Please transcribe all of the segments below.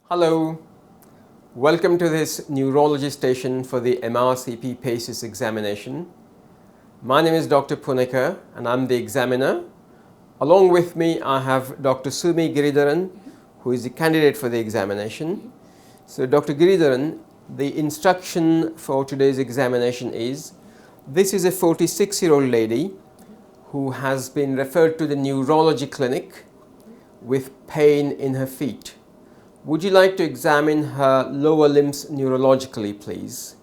Hello, welcome to this neurology station for the MRCP PACES examination. My name is Dr. Punika and I'm the examiner. Along with me I have Dr. Sumi Giridharan, who is the candidate for the examination. So Dr. Giridharan, the instruction for today's examination is, this is a 46-year-old lady who has been referred to the neurology clinic with pain in her feet. Would you like to examine her lower limbs neurologically, please?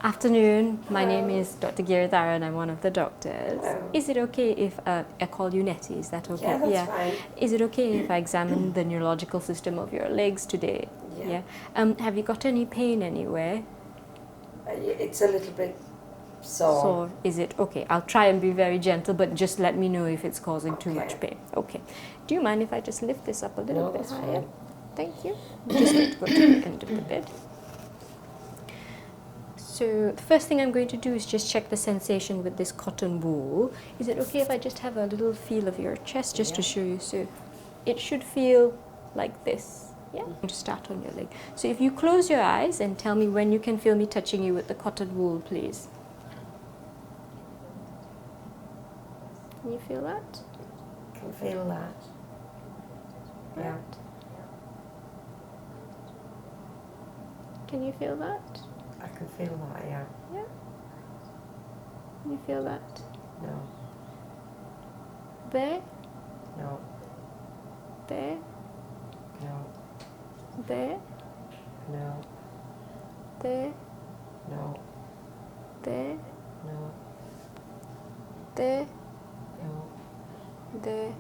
Afternoon, my name is Dr. Giridharan. I'm one of the doctors. Hello. Is it okay if I call you Nettie? Is that okay? Yeah, that's fine. Is it okay if I examine the neurological system of your legs today? Yeah. Have you got any pain anywhere? It's a little bit sore. Sore? Is it okay? I'll try and be very gentle, but just let me know if it's causing too Okay. much pain. Okay. Do you mind if I just lift this up a little No, bit that's higher? fine. Thank you. Just going to go to the end of the bed. So the first thing I'm going to do is just check the sensation with this cotton wool. Is it okay if I just have a little feel of your chest just to Yeah. show you? So it should feel like this. Yeah, I'm going to start on your leg. So if you close your eyes and tell me when you can feel me touching you with the cotton wool, please. Can you feel that? Can feel that. Yeah. Can you feel that? I can feel that, yeah. Yeah. Can you feel that? No, There, no, there, no, there, no, there, no, there, no, there, no, there.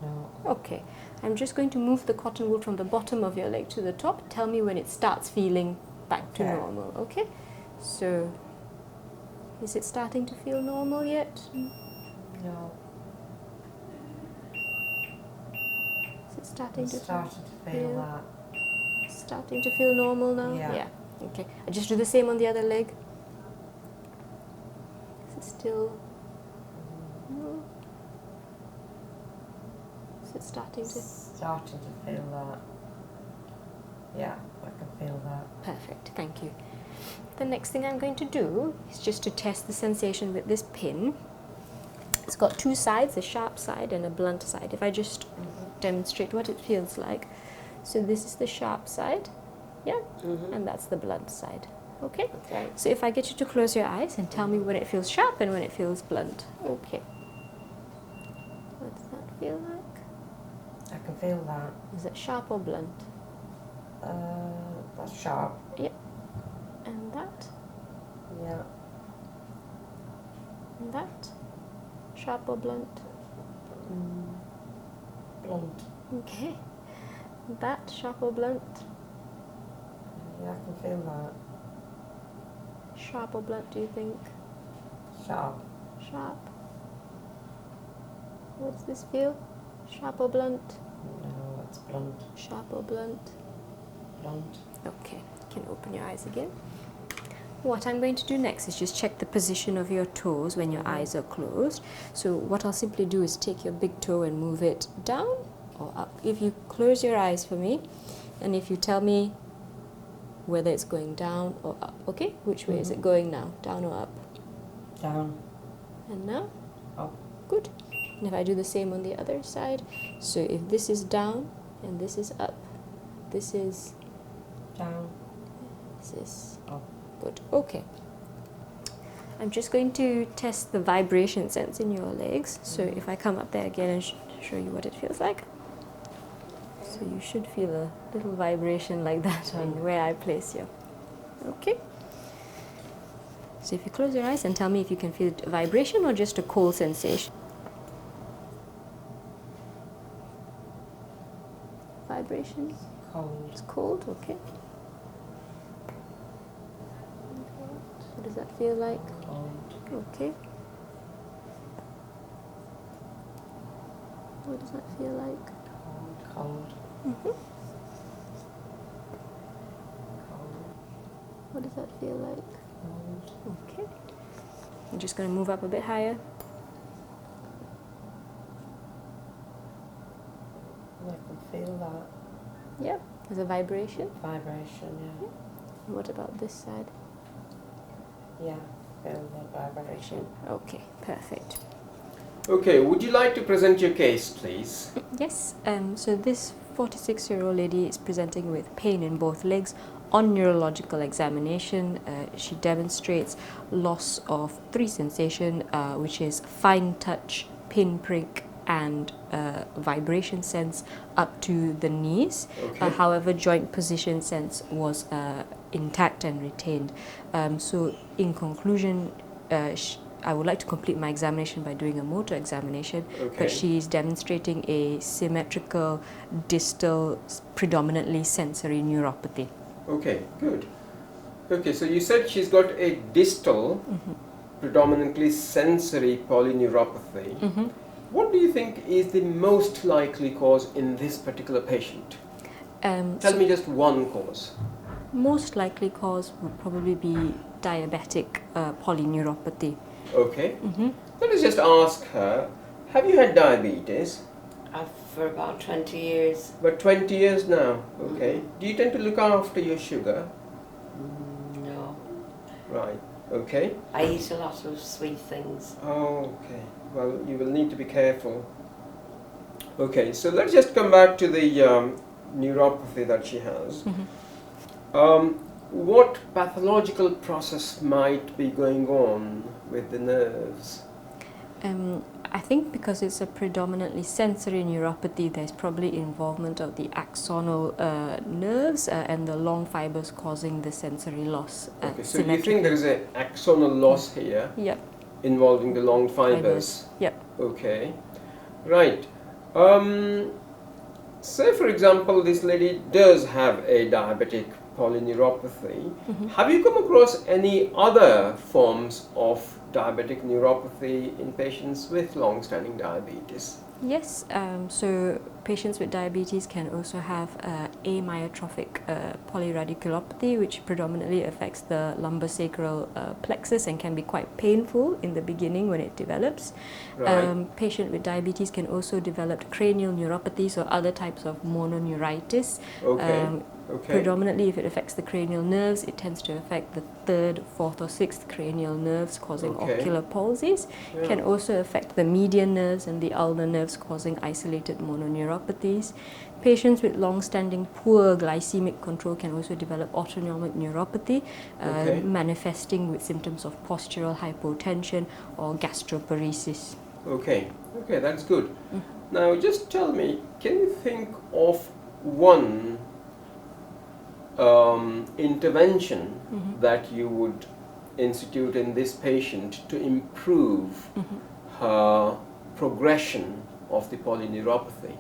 no. Okay, I'm just going to move the cotton wool from the bottom of your leg to the top. Tell me when it starts feeling back to Okay. normal, okay? So, is it starting to feel normal yet? No. Is it starting I'm to starting to feel- feel that. starting to feel normal now? Yeah. Okay, I just do the same on the other leg. Is it still? No. Is it starting to? Starting to feel that. Yeah, I can feel that. Perfect, thank you. The next thing I'm going to do is just to test the sensation with this pin. It's got two sides, a sharp side and a blunt side. If I just demonstrate what it feels like. So this is the sharp side, yeah, and that's the blunt side, okay? Okay. So if I get you to close your eyes and tell me when it feels sharp and when it feels blunt. Okay. What does that feel like? I can feel that. Is it sharp or blunt? That's sharp. And that? Yeah. And that? Sharp or blunt? Blunt. Okay. That, sharp or blunt? Yeah, I can feel that. Sharp or blunt, do you think? Sharp. Sharp. What does this feel? Sharp or blunt? No, it's blunt. Sharp or blunt? Blunt. Okay, you can open your eyes again. What I'm going to do next is just check the position of your toes when your eyes are closed. So what I'll simply do is take your big toe and move it down or up. If you close your eyes for me, and if you tell me whether it's going down or up, okay? Which way is it going now? Down or up? Down. And now? Up. Good. And if I do the same on the other side, so if this is down and this is up, this is, Down. this is Up. good. Okay. I'm just going to test the vibration sense in your legs. So if I come up there again and show you what it feels like. So you should feel a little vibration like that on where I place you. Okay. So if you close your eyes and tell me if you can feel a vibration or just a cold sensation. Vibration. Cold. It's cold, okay. What does that feel like? Cold. Okay. What does that feel like? Cold. Cold. Mm-hmm. Cold. What does that feel like? Cold. Okay. I'm just going to move up a bit higher. I can feel that. Yeah. There's a vibration. Vibration, yeah. What about this side? Yeah, feel the vibration. Okay, perfect. Okay, would you like to present your case, please? Yes, so this 46-year-old lady is presenting with pain in both legs. On neurological examination, she demonstrates loss of 3 sensations, which is fine touch, pinprick, and vibration sense up to the knees. Okay. However, joint position sense was intact and retained. So in conclusion, I would like to complete my examination by doing a motor examination, Okay. but she is demonstrating a symmetrical, distal, predominantly sensory neuropathy. Okay, good. Okay, so you said she's got a distal, predominantly sensory polyneuropathy. What do you think is the most likely cause in this particular patient? Tell me just one cause. Most likely cause would probably be diabetic polyneuropathy. Okay. Let us just ask her, have you had diabetes? For about 20 years. About 20 years now. Okay. Do you tend to look after your sugar? No. Right. Okay. I eat a lot of sweet things. Oh, okay. Well, you will need to be careful. Okay, so let's just come back to the neuropathy that she has. What pathological process might be going on with the nerves? I think because it's a predominantly sensory neuropathy, there's probably involvement of the axonal nerves and the long fibers causing the sensory loss. Okay, so you think there is an axonal loss here? Yep. Involving the long fibers? Yep. Okay, right. Say for example this lady does have a diabetic polyneuropathy. Have you come across any other forms of diabetic neuropathy in patients with long-standing diabetes? Yes, so patients with diabetes can also have amyotrophic polyradiculopathy, which predominantly affects the lumbosacral plexus and can be quite painful in the beginning when it develops. Right. Patient with diabetes can also develop cranial neuropathies or other types of mononeuritis. Okay. Okay. Predominantly, if it affects the cranial nerves, it tends to affect the 3rd, 4th, or 6th cranial nerves, causing ocular palsies. Yeah. Can also affect the median nerves and the ulnar nerves, causing isolated mononeuropathies. Patients with long-standing poor glycemic control can also develop autonomic neuropathy, manifesting with symptoms of postural hypotension or gastroparesis. Okay. Okay, that's good. Now, just tell me, can you think of one intervention that you would institute in this patient to improve her progression of the polyneuropathy?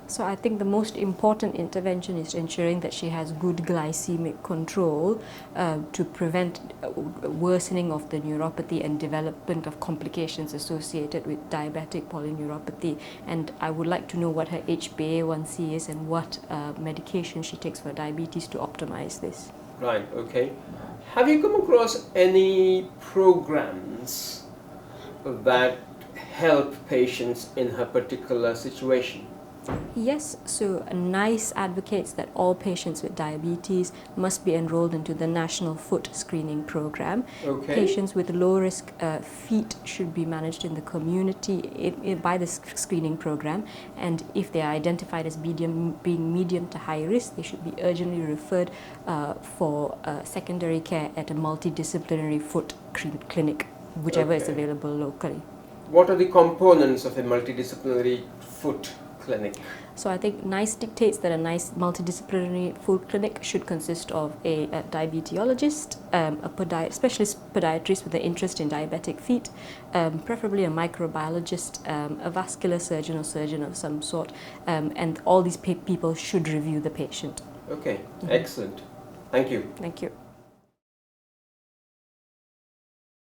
So I think the most important intervention is ensuring that she has good glycemic control to prevent worsening of the neuropathy and development of complications associated with diabetic polyneuropathy. And I would like to know what her HbA1c is and what medication she takes for diabetes to optimize this. Right, okay. Have you come across any programs that help patients in her particular situation? Yes, so NICE advocates that all patients with diabetes must be enrolled into the National Foot Screening Program. Okay. Patients with low-risk feet should be managed in the community by the screening program, and if they are identified as being medium to high risk, they should be urgently referred for secondary care at a multidisciplinary foot clinic, whichever is available locally. What are the components of a multidisciplinary foot clinic? So I think NICE dictates that a NICE multidisciplinary foot clinic should consist of a diabetologist, a specialist podiatrist with an interest in diabetic feet, preferably a microbiologist, a vascular surgeon or surgeon of some sort, and all these people should review the patient. Okay, excellent. Thank you. Thank you.